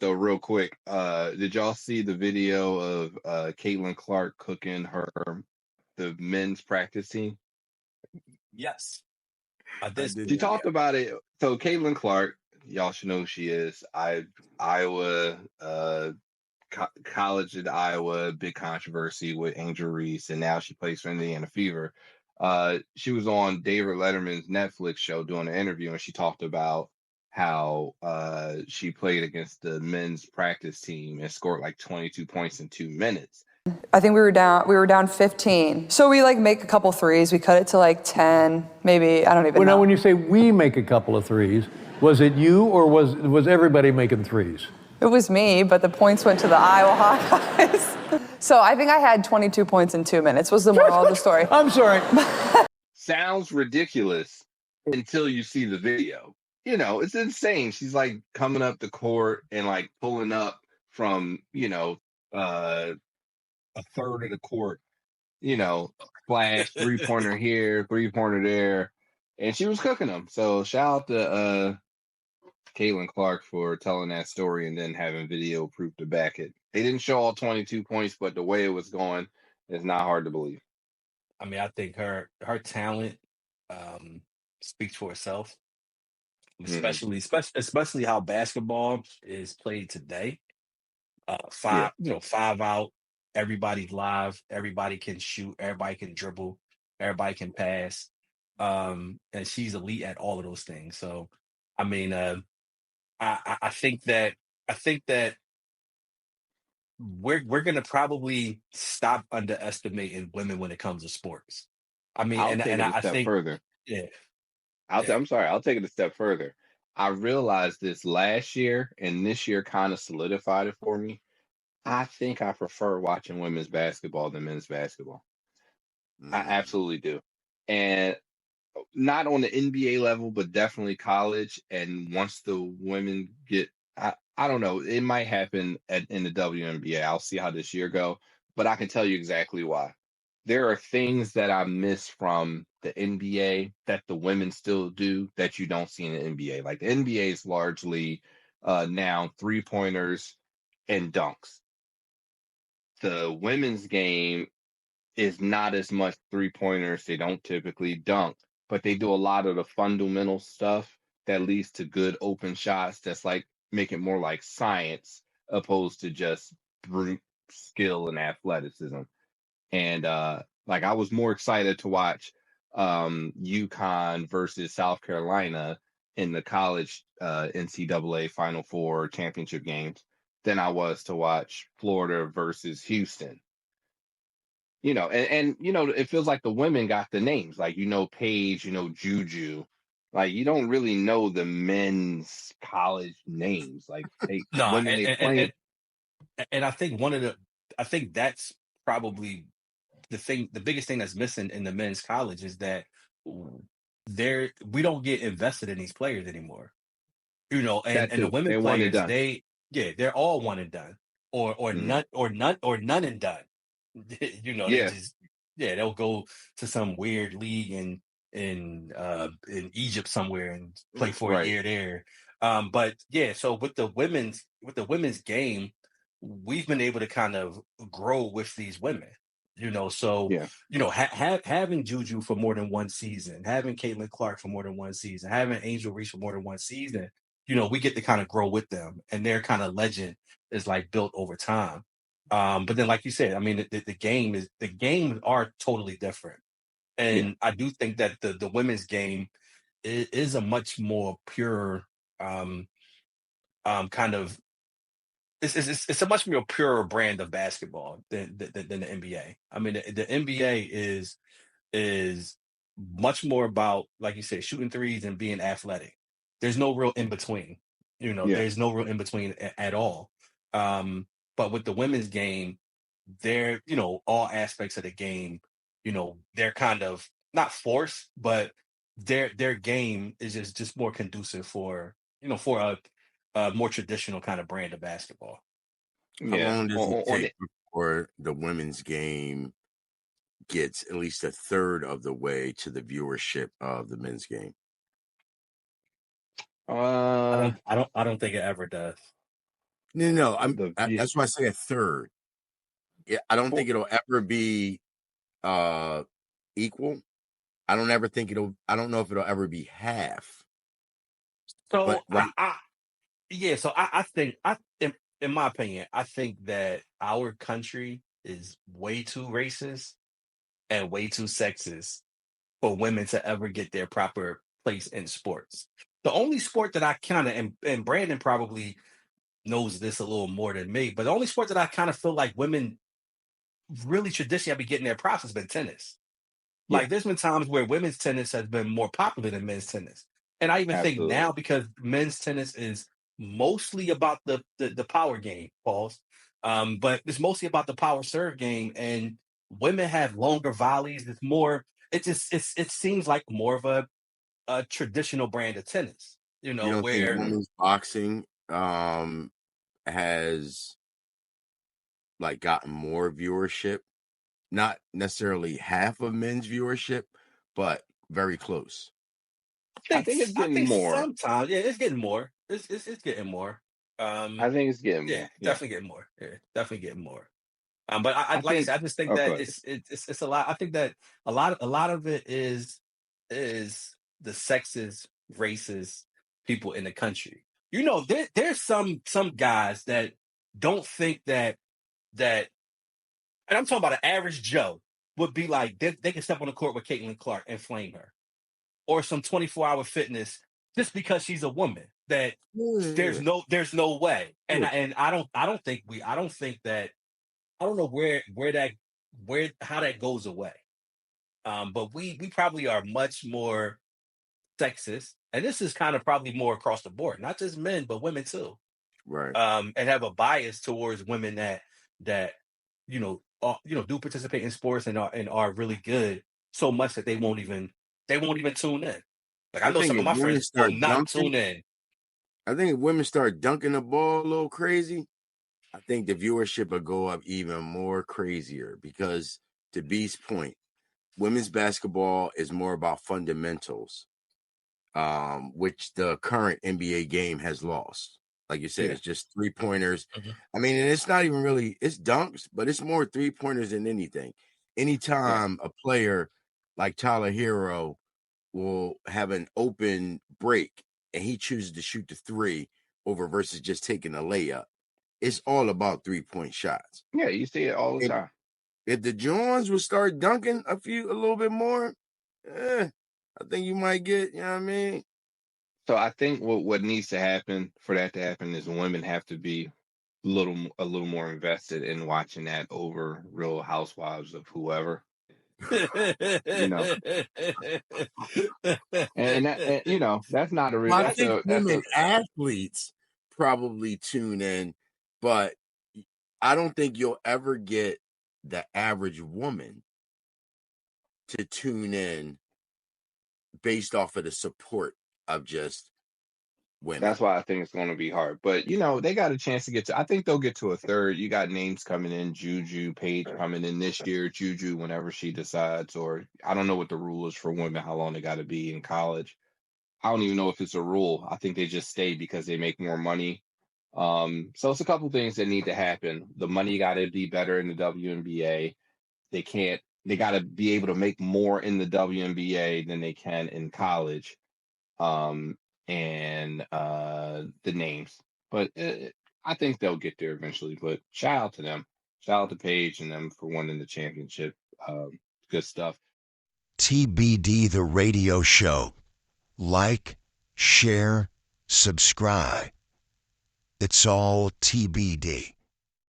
though, real quick. Did y'all see the video of Caitlin Clark cooking the men's practice team? Yes. I She did. talked about it. So Caitlin Clark, y'all should know who she is. Iowa, college at Iowa, big controversy with Angel Reese, and now she plays for Indiana Fever. She was on David Letterman's Netflix show doing an interview, and she talked about how she played against the men's practice team and scored like 22 points in 2 minutes. I think we were down 15. So we like make a couple threes. We cut it to like 10, maybe. I don't even know. Well, now when you say we make a couple of threes, was it you or was everybody making threes? It was me, but the points went to the Iowa Hawkeyes. So I think I had 22 points in 2 minutes was the moral of the story. I'm sorry. Sounds ridiculous until you see the video. You know, it's insane. She's like coming up the court and like pulling up from, a third of the court, flash, 3-pointer here, 3-pointer there. And she was cooking them. So shout out to Caitlin Clark for telling that story and then having video proof to back it. They didn't show all 22 points, but the way it was going is not hard to believe. I mean, I think her talent speaks for itself, especially how basketball is played today. Five out, everybody's live, everybody can shoot, everybody can dribble, everybody can pass. And she's elite at all of those things. So, I mean, I think that we're gonna probably stop underestimating women when it comes to sports. I mean, I'll take it a step further. Yeah. I'm sorry. I'll take it a step further. I realized this last year, and this year kind of solidified it for me. I think I prefer watching women's basketball than men's basketball. I absolutely do. And not on the NBA level, but definitely college. And once the women get, I don't know, it might happen in the WNBA. I'll see how this year go, but I can tell you exactly why. There are things that I miss from the NBA that the women still do that you don't see in the NBA. Like the NBA is largely now 3-pointers and dunks. The women's game is not as much 3-pointers. They don't typically dunk, but they do a lot of the fundamental stuff that leads to good open shots. That's like make it more like science opposed to just brute skill and athleticism. And like I was more excited to watch UConn versus South Carolina in the college NCAA Final Four championship games than I was to watch Florida versus Houston. And it feels like the women got the names, like Paige, Juju. Like you don't really know the men's college names. Like and I think that's probably the biggest thing that's missing in the men's college is that we don't get invested in these players anymore. And the women players, they're all one and done, or none and done. They'll go to some weird league in Egypt somewhere and play for a year there. So with the women's game, we've been able to kind of grow with these women. Having Juju for more than one season, having Caitlin Clark for more than one season, having Angel Reese for more than one season, we get to kind of grow with them, and their kind of legend is like built over time. But then, like you said, I mean, the games are totally different, and I do think that the women's game is a much more pure, kind of. It's a much more pure brand of basketball than the NBA. I mean, the NBA is much more about, like you said, shooting threes and being athletic. There's no real in between. There's no real in between at all. But with the women's game, they're all aspects of the game. They're kind of not forced, but their game is just more conducive for a more traditional kind of brand of basketball. How long does it take before the women's game gets at least a third of the way to the viewership of the men's game? I don't think it ever does. No. That's why I say a third. Yeah, I don't think it'll ever be equal. I don't know if it'll ever be half. So But I think in my opinion, I think that our country is way too racist and way too sexist for women to ever get their proper place in sports. The only sport that I kind of and Brandon probably knows this a little more than me, but the only sport that I kind of feel like women really traditionally have been getting their props has been tennis. Yeah, Like there's been times where women's tennis has been more popular than men's tennis. And I even think absolutely. now because men's tennis is mostly about the power game, pause. But it's mostly about the power serve game and women have longer volleys. It's more it seems like more of a traditional brand of tennis, you don't think where women's boxing has like gotten more viewership? Not necessarily half of men's viewership, but very close. I think it's I getting think more. sometimes, yeah, it's getting more. It's getting more. I think it's getting Yeah, more. Yeah, definitely getting more. Yeah, definitely getting more. But I I like I think. said, I just think Oh, go that ahead. it's a lot. I think that a lot of it is the sexist, racist people in the country. There's some guys that don't think that, and I'm talking about an average Joe would be like they can step on the court with Caitlin Clark and flame her, or some 24-hour fitness just because she's a woman. That Yeah. there's no way, and Yeah. I don't think that I don't know where how that goes away. But we probably are much more sexist, and this is kind of probably more across the board, not just men but women too. Right. And have a bias towards women that do participate in sports and are really good so much that they won't even tune in. Like I I know think some of if my women friends will start not dunking, tune in. I think if women start dunking the ball a little crazy, I think the viewership will go up even more crazier because, to B's point, women's basketball is more about fundamentals, which the current NBA game has lost. Like you said, Yeah, it's just 3-pointers. Mhm. I mean, and it's not even really, it's dunks, but it's more 3-pointers than anything. yeah, Anytime a player like Tyler Hero will have an open break and he chooses to shoot the three over versus just taking a layup, it's all about 3-point shots. yeah. You see it all the If, time. if the Johns would start dunking a little bit more, I think you might get, you know what I mean? So I think what needs to happen for that to happen is women have to be a little more invested in watching that over Real Housewives of whoever. You know, that's not a real. Well, I That's think a women athletes probably tune in, but I don't think you'll ever get the average woman to tune in based off of the support of just women. That's why I think it's going to be hard. But they got a chance to get to. I think they'll get to a third. You got names coming in, Juju Page coming in this year. Juju, whenever she decides, or I don't know what the rule is for women, how long they got to be in college. I don't even know if it's a rule. I think they just stay because they make more money. So it's a couple things that need to happen. The money got to be better in the WNBA. They can't. They got to be able to make more in the WNBA than they can in college. Um, and the names, but I think they'll get there eventually. But shout out to them. Shout out to Paige and them for winning the championship. Good stuff. TBD the radio show. Like, share, subscribe. It's all TBD.